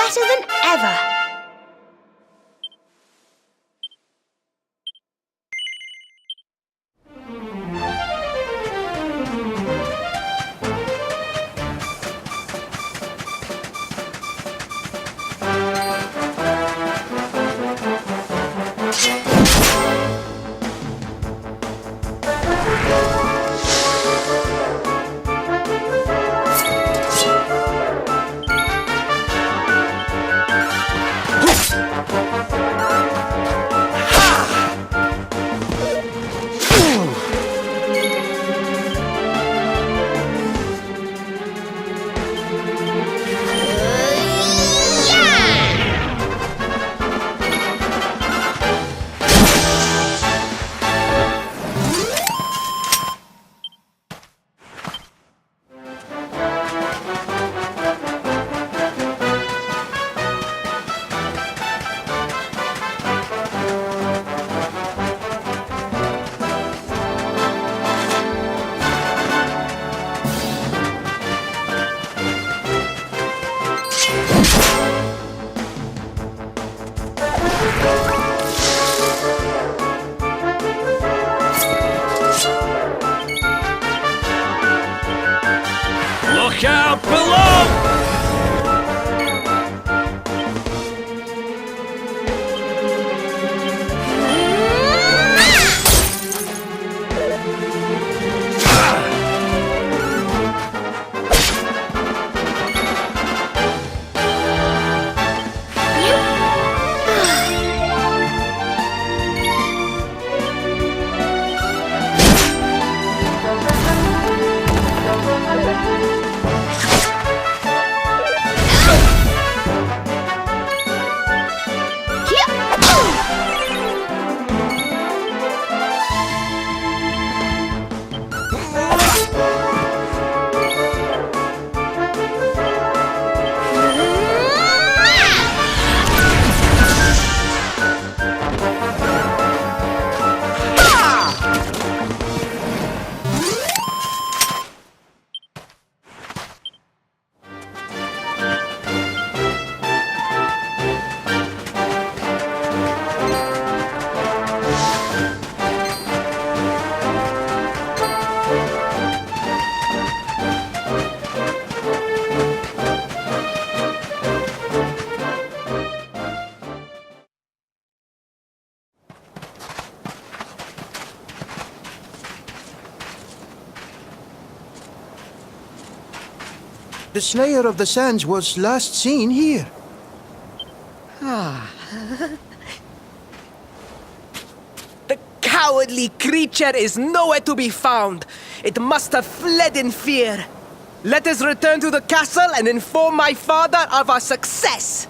better than ever. Look out below! The Slayer of the Sands was last seen here. The cowardly creature is nowhere to be found. It must have fled in fear. Let us return to the castle and inform my father of our success.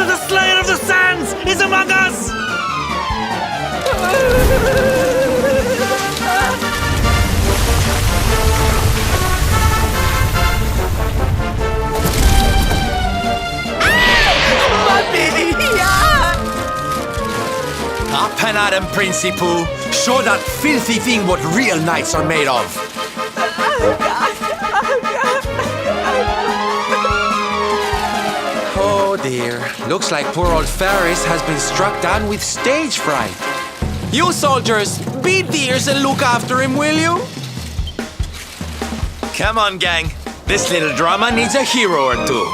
The Slayer of the Sands is among us! Up and at him, Principal. Show that filthy thing what real knights are made of. Oh dear. Looks like poor old Ferris has been struck down with stage fright. You soldiers, beat the ears and look after him, will you? Come on, gang. This little drama needs a hero or two.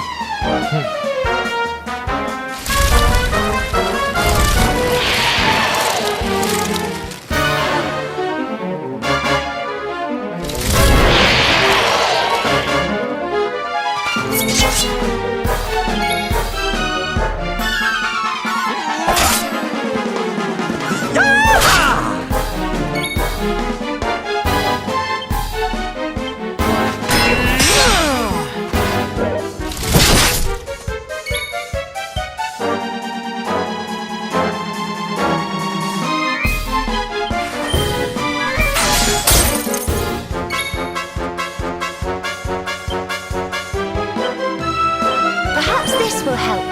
Perhaps this will help.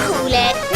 Cool it.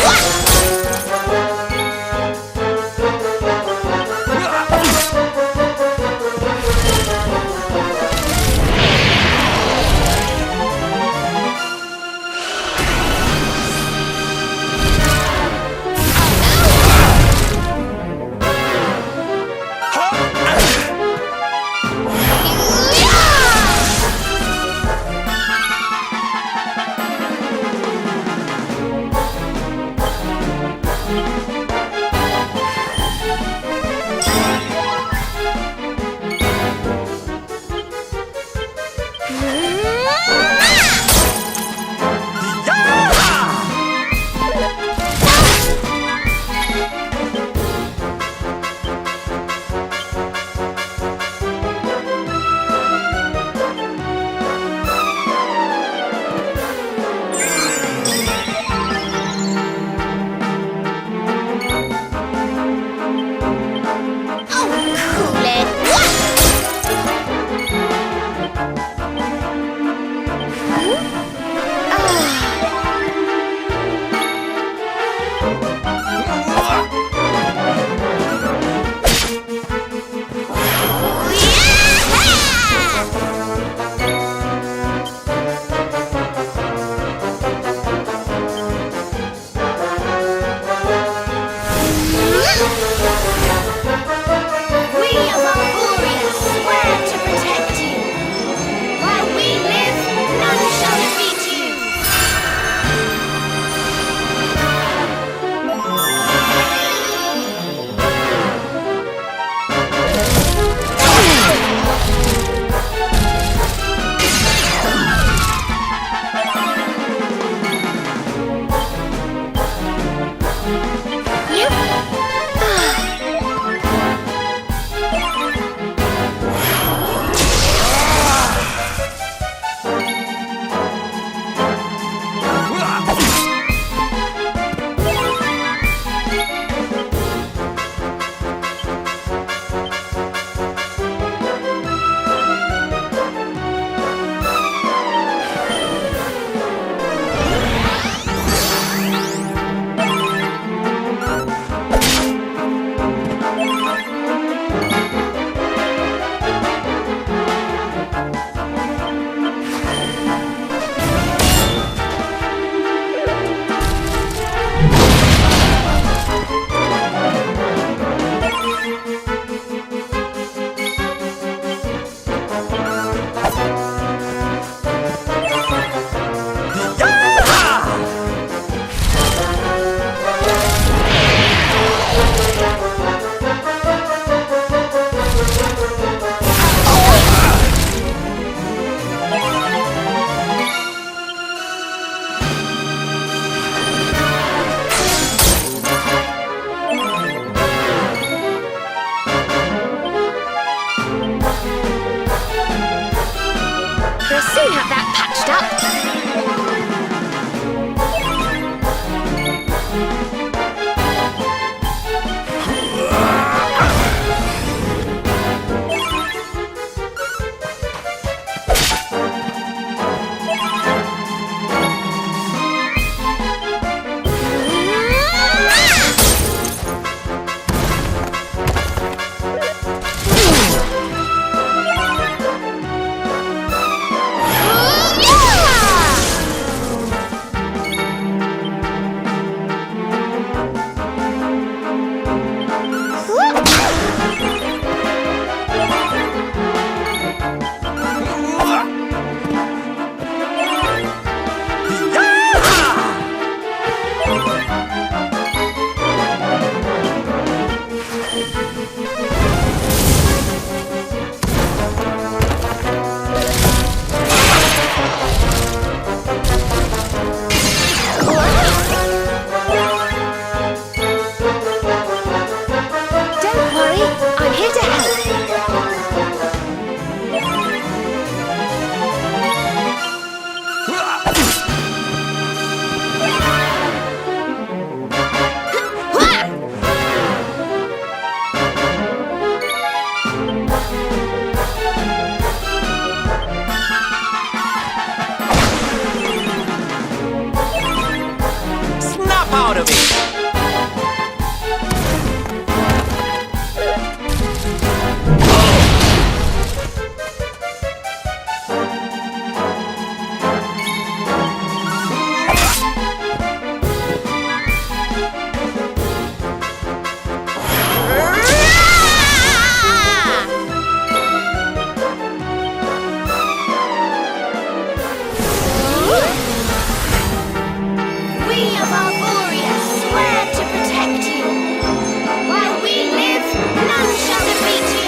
out of it! We of Arborea swear to protect you. While we live, none shall defeat you.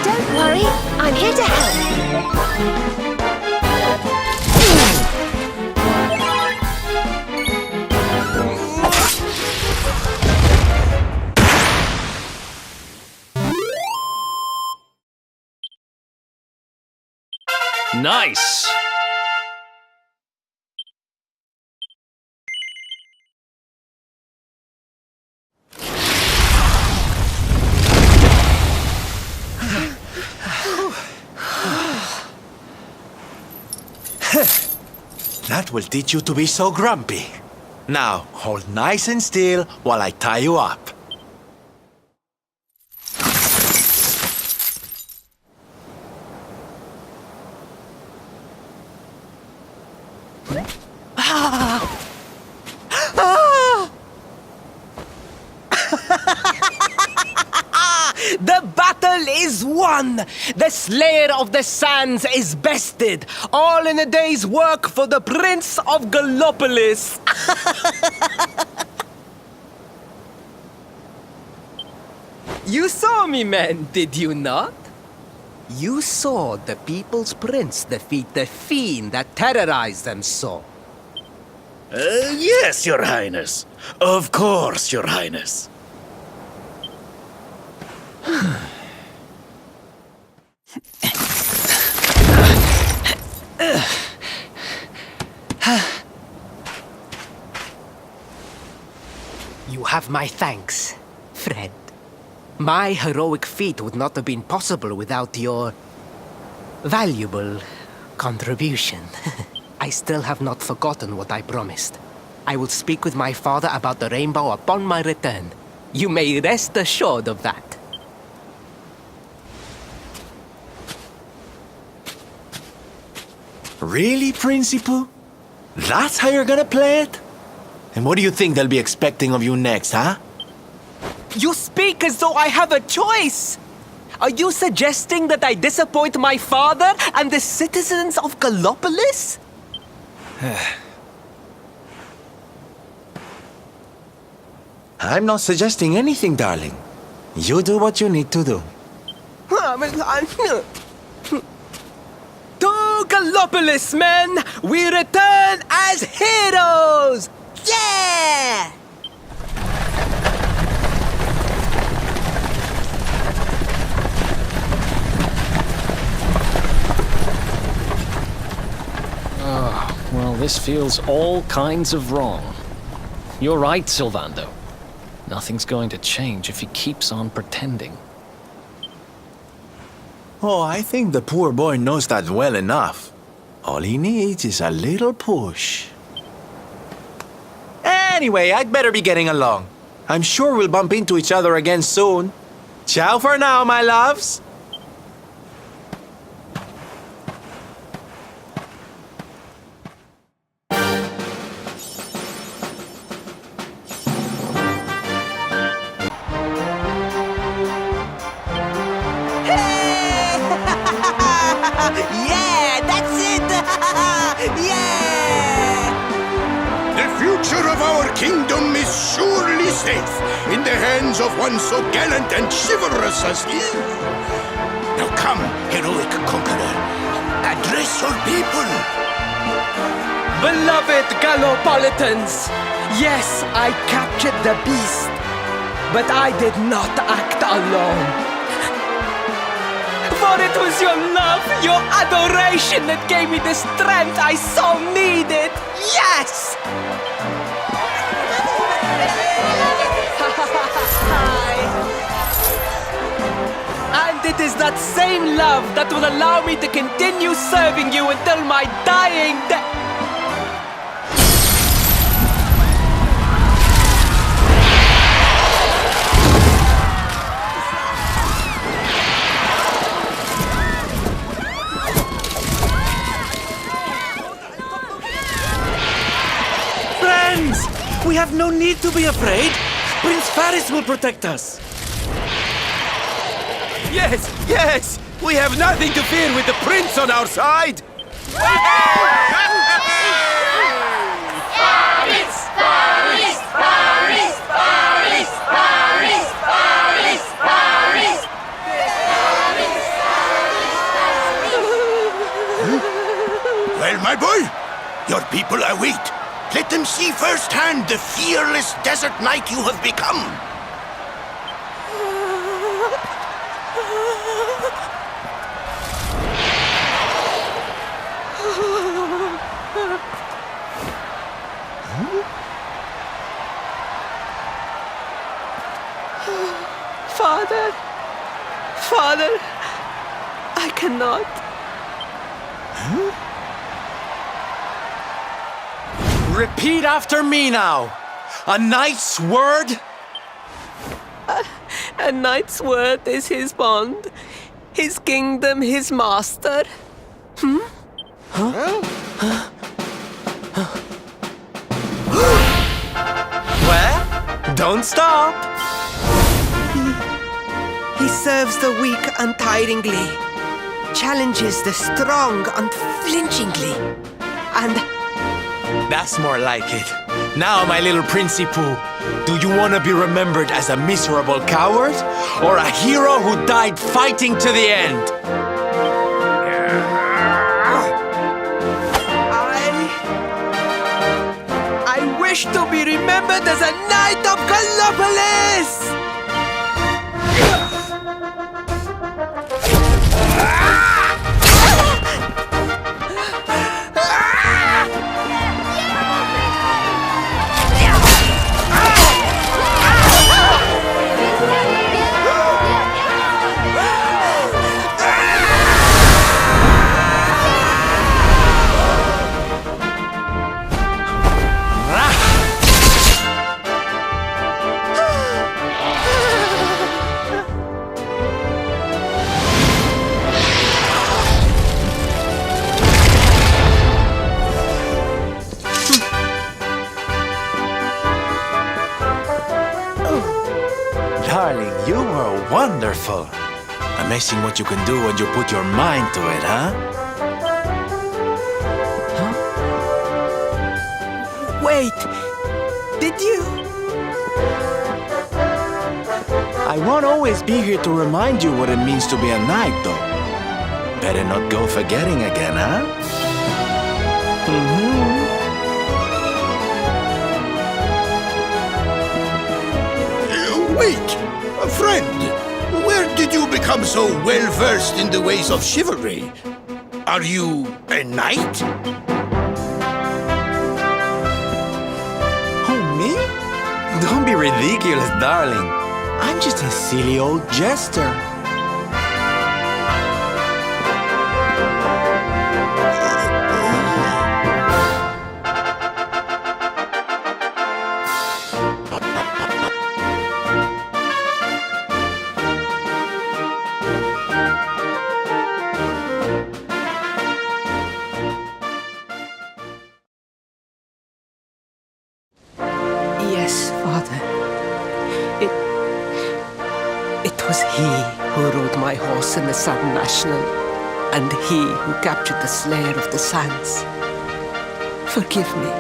Don't worry, I'm here to help. Nice! That will teach you to be so grumpy. Now, hold nice and still while I tie you up. The battle is won! The Slayer of the Sands is bested! All in a day's work for the Prince of Gallopolis! You saw me, men, did you not? You saw the People's Prince defeat the fiend that terrorized them so. Yes, Your Highness. Of course, Your Highness. You have my thanks, friend. My heroic feat would not have been possible without your valuable contribution. I still have not forgotten what I promised. I will speak with my father about the rainbow upon my return. You may rest assured of that. Really, Principal? That's how you're gonna play it? And what do you think they'll be expecting of you next, huh? You speak as though I have a choice! Are you suggesting that I disappoint my father and the citizens of Gallopolis? I'm not suggesting anything, darling. You do what you need to do. To Gallopolis, men! We return as heroes! Yeah! Well, this feels all kinds of wrong. You're right, Sylvando. Nothing's going to change if he keeps on pretending. Oh, I think the poor boy knows that well enough. All he needs is a little push. Anyway, I'd better be getting along. I'm sure we'll bump into each other again soon. Ciao for now, my loves. Yeah, that's it! Yeah! future of our kingdom is surely safe in the hands of one so gallant and chivalrous as he. Now come, heroic conqueror, address your people. Beloved Gallopolitans, yes, I captured the beast, but I did not act alone. For it was your love, your adoration that gave me the strength I so needed. Yes! And it is that same love that will allow me to continue serving you until my dying day. Friends! We have no need to be afraid. Prince Faris will protect us. Yes, yes! We have nothing to fear with the prince on our side! Well, my boy, your people await. Let them see firsthand the fearless desert knight you have become. Father, Father, I cannot. Repeat after me now. A knight's word? A knight's word is his bond, his kingdom, his master. Well, don't stop. He serves the weak untiringly, challenges the strong unflinchingly, and That's more like it. Now, my little Princey Pooh, do you want to be remembered as a miserable coward or a hero who died fighting to the end? I wish to be remembered as a knight of Gallopolis! Darling, you were wonderful. Amazing what you can do when you put your mind to it, huh? Wait, did you? I won't always be here to remind you what it means to be a knight, though. Better not go forgetting again, huh? Wait, friend, where did you become so well-versed in the ways of chivalry? Are you a knight? Oh, me? Don't be ridiculous, darling. I'm just a silly old jester. Yes, Father. It was he who rode my horse in the Sun National, and he who captured the Slayer of the Sands. Forgive me.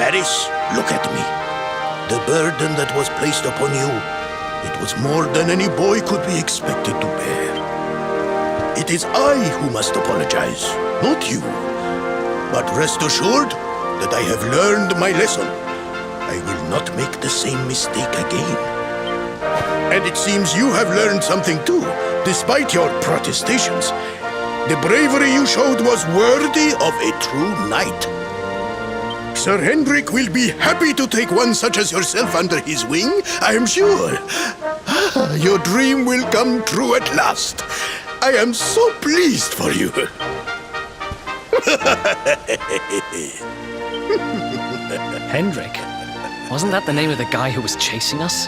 Faris, look at me. The burden that was placed upon you, it was more than any boy could be expected to bear. It is I who must apologize, not you. But rest assured that I have learned my lesson. I will not make the same mistake again. And it seems you have learned something too, despite your protestations. The bravery you showed was worthy of a true knight. Sir Hendrik will be happy to take one such as yourself under his wing, I am sure. Your dream will come true at last. I am so pleased for you. Hendrik? Wasn't that the name of the guy who was chasing us?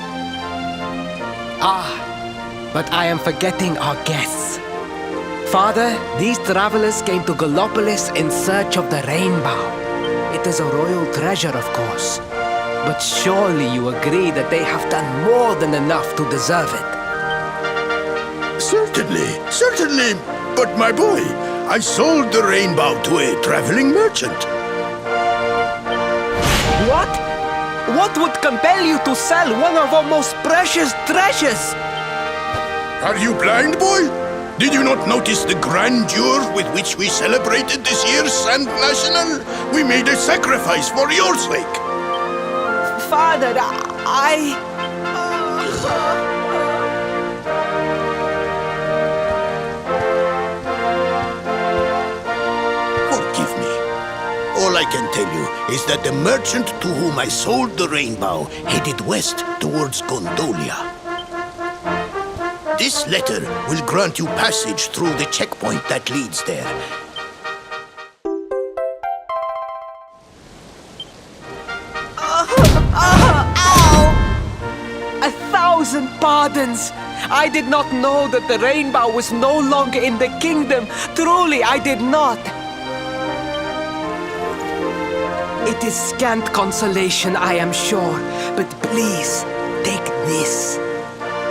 But I am forgetting our guests. Father, these travelers came to Gallopolis in search of the rainbow. It is a royal treasure, of course. But surely you agree that they have done more than enough to deserve it. Certainly. But my boy, I sold the rainbow to a traveling merchant. What? What would compel you to sell one of our most precious treasures? Are you blind, boy? Did you not notice the grandeur with which we celebrated this year's Sand National? We made a sacrifice for your sake. Father, Forgive me. All I can tell you is that the merchant to whom I sold the rainbow headed west towards Gondolia. This letter will grant you passage through the checkpoint that leads there. Ow! 1,000 pardons! I did not know that the rainbow was no longer in the kingdom. Truly, I did not. It is scant consolation, I am sure. But please, take this.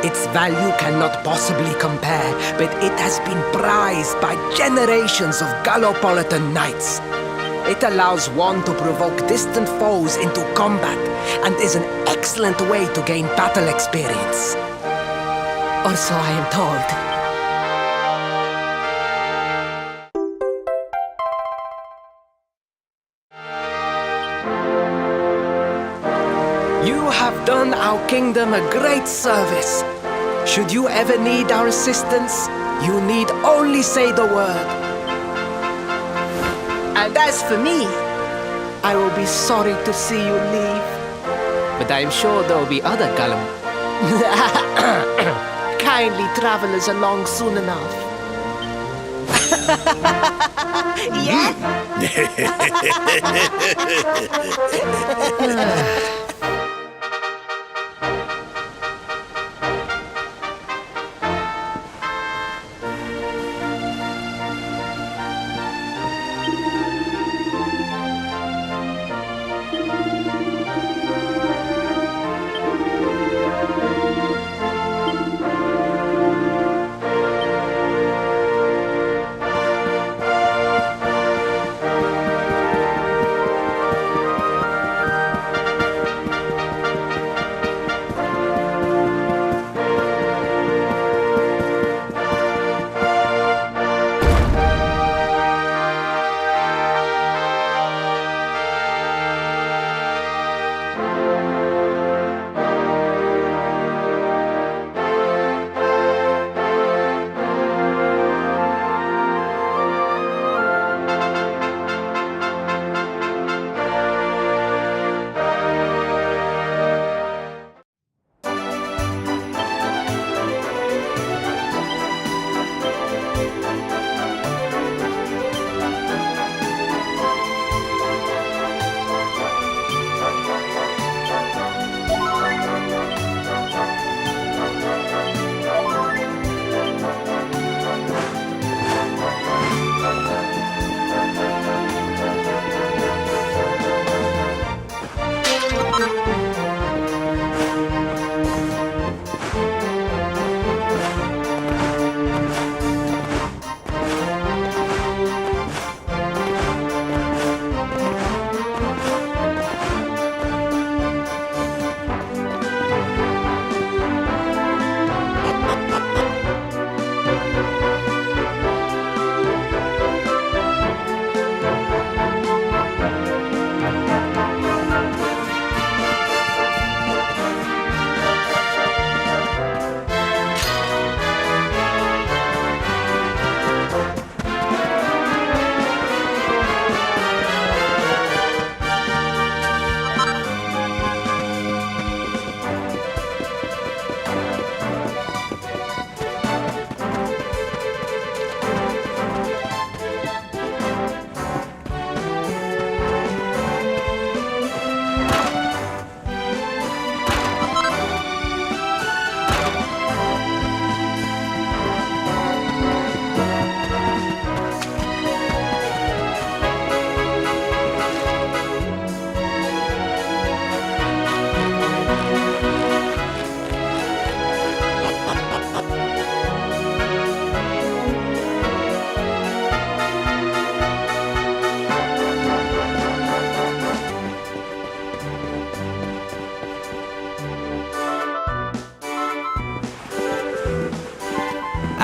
Its value cannot possibly compare, but it has been prized by generations of Gallopolitan knights. It allows one to provoke distant foes into combat, and is an excellent way to gain battle experience. Or so I am told. You have done our kingdom a great service. Should you ever need our assistance, you need only say the word. And as for me, I will be sorry to see you leave. But I am sure there will be other kindly travelers along soon enough. Yes?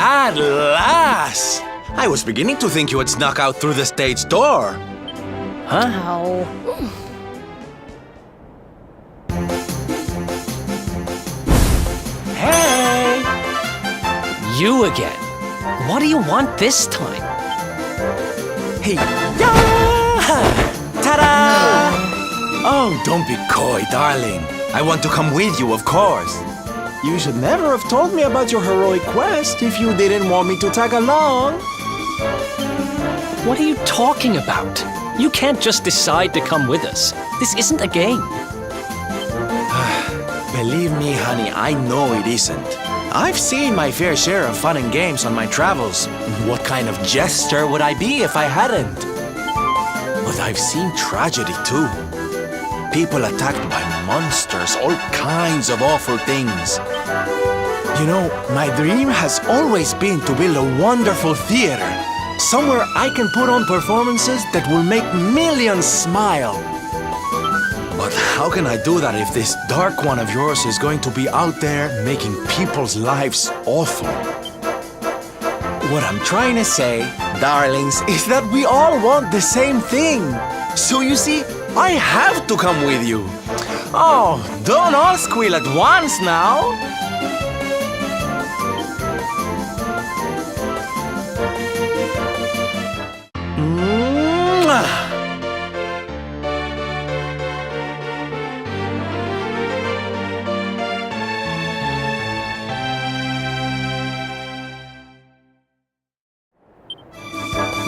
At last! I was beginning to think you had snuck out through the stage door. Oh. Hey! You again. What do you want this time? Hey, yeah! Ta-da! Oh, don't be coy, darling. I want to come with you, of course. You should never have told me about your heroic quest if you didn't want me to tag along. What are you talking about? You can't just decide to come with us. This isn't a game. Believe me, honey, I know it isn't. I've seen my fair share of fun and games on my travels. What kind of jester would I be if I hadn't? But I've seen tragedy too. People attacked by monsters, all kinds of awful things. You know, my dream has always been to build a wonderful theater. Somewhere I can put on performances that will make millions smile. But how can I do that if this dark one of yours is going to be out there making people's lives awful? What I'm trying to say, darlings, is that we all want the same thing. So you see, I have to come with you. Oh, don't all squeal at once now. Mwah.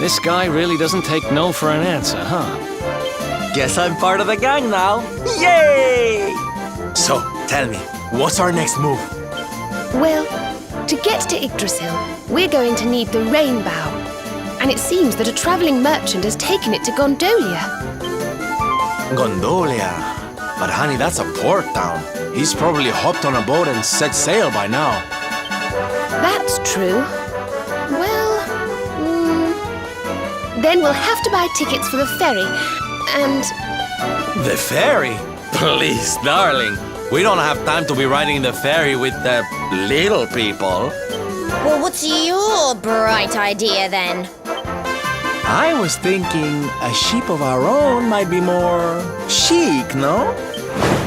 This guy really doesn't take no for an answer, huh? Guess I'm part of the gang now. Yay! So, tell me, what's our next move? Well, to get to Yggdrasil, we're going to need the rainbow. And it seems that a traveling merchant has taken it to Gondolia. Gondolia. But honey, that's a port town. He's probably hopped on a boat and set sail by now. That's true. Well, then we'll have to buy tickets for the ferry. And The ferry? Please, darling. We don't have time to be riding the ferry with the little people. Well, what's your bright idea then? I was thinking a ship of our own might be more chic, no?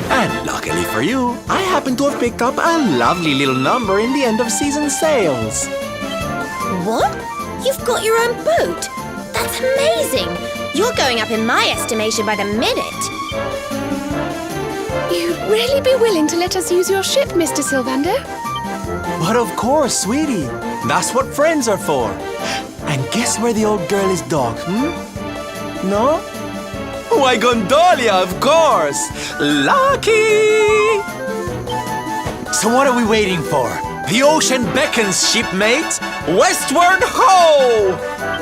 And luckily for you, I happen to have picked up a lovely little number in the end of season sales. What? You've got your own boat? That's amazing! You're going up in my estimation by the minute. you'd really be willing to let us use your ship, Mr. Sylvander? But of course, sweetie. That's what friends are for. And guess where the old girl is docked, No? Why, Gondolia, of course! Lucky! So what are we waiting for? The ocean beckons, shipmate! Westward ho!